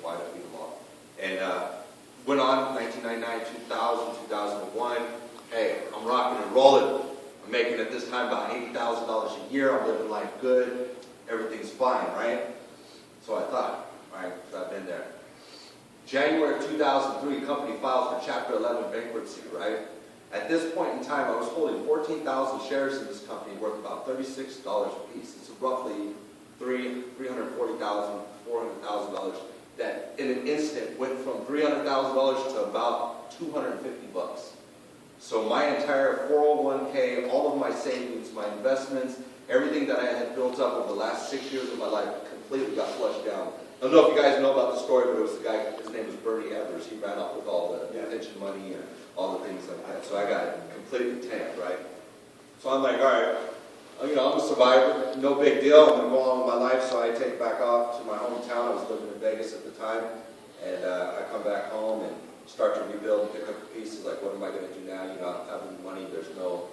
why did I beat them all? And went on 1999, 2000, 2001. Hey, I'm rocking and rolling. I'm making at this time about $80,000 a year. I'm living life good. Everything's fine, right? So I thought, right? So I've been there. January of 2003, company files for Chapter 11 bankruptcy, right? At this point in time, I was holding 14,000 shares in this company worth about $36 a piece. It's roughly $340,000, $400,000 that in an instant went from $300,000 to about 250 bucks. So my entire 401k, all of my savings, my investments, everything that I had built up over the last 6 years of my life completely got flushed down. I don't know if you guys know about the story, but it was the guy, his name was Bernie Evers. He ran off with all the pension money and all the things like that. So I got completely tanked, right? So I'm like, all right, you know, I'm a survivor, no big deal. I'm going to go on with my life. So I take back off to my hometown. I was living in Vegas at the time. And I come back home and start to rebuild and pick up the pieces. Like, what am I going to do now? You know, I don't have any money. There's no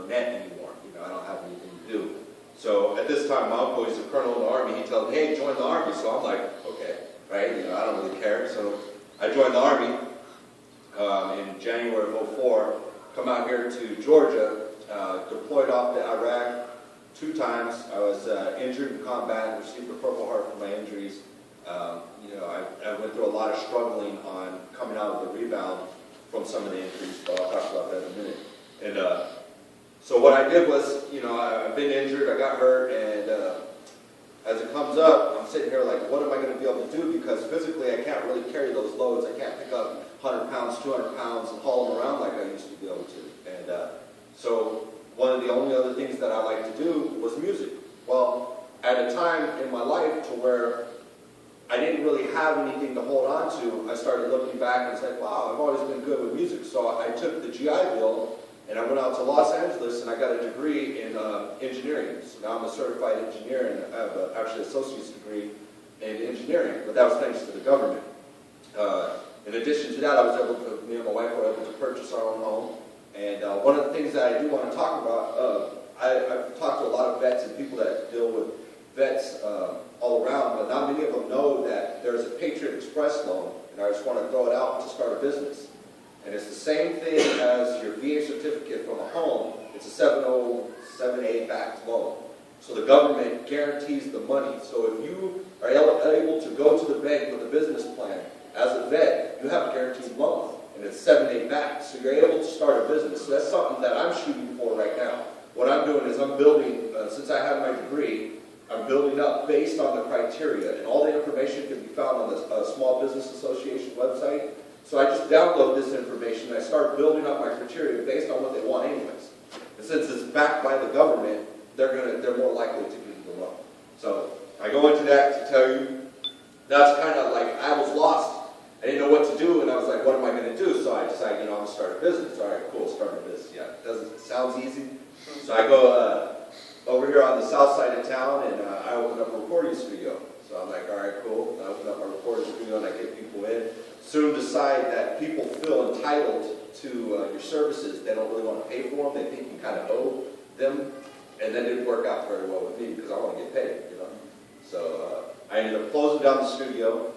net anymore. You know, I don't have anything to do. So at this time, my uncle, he's a colonel in the Army. He tells me, hey, join the Army. So I'm like, okay, right? You know, I don't really care. So I joined the Army in January of 04. Come out here to Georgia, deployed off to Iraq 2 times. I was injured in combat, received a Purple Heart for my injuries. You know, I went through a lot of struggling on coming out of the rebound from some of the injuries, but I'll talk about that in a minute. And so what I did was, you know, I've been injured, I got hurt, and as it comes up, I'm sitting here like, what am I going to be able to do? Because physically I can't really carry those loads. I can't pick up 100 pounds, 200 pounds and haul them around like I used to be able to. And so one of the only other things that I liked to do was music. Well, at a time in my life to where I didn't really have anything to hold on to, I started looking back and said, wow, I've always been good with music. So I took the GI Bill and I went out to Los Angeles and I got a degree in engineering. So now I'm a certified engineer and I have actually an associate's degree in engineering, but that was thanks to the government. In addition to that, I was able to, me and my wife were able to purchase our own home. And one of the things that I do want to talk about, I've talked to a lot of vets and people that deal with vets all around, but not many of them know that there's a Patriot Express loan, and I just want to throw it out to start a business. And it's the same thing as your VA certificate from a home. It's a 707A backed loan. So the government guarantees the money. So if you are able to go to the bank with a business plan, as a vet, you have a guaranteed loan. And it's 7A backed. So you're able to start a business. So that's something that I'm shooting for right now. What I'm doing is I'm building, since I have my degree, I'm building up based on the criteria. And all the information can be found on the Small Business Association website. So I just download this information and I start building up my criteria based on what they want anyways. And since it's backed by the government, they're more likely to give you the loan. So I go into that to tell you, that's kind of like, I was lost. I didn't know what to do, and I was like, what am I going to do? So I decided, you know, I'm going to start a business. All right, cool, start a business. Yeah, sounds easy. So I go over here on the south side of town, and I open up a recording studio. So I'm like, all right, cool. I open up my recording studio, and I get people in. Soon decide that people feel entitled to your services. They don't really want to pay for them. They think you kind of owe them. And that didn't work out very well with me because I want to get paid, you know. So I ended up closing down the studio.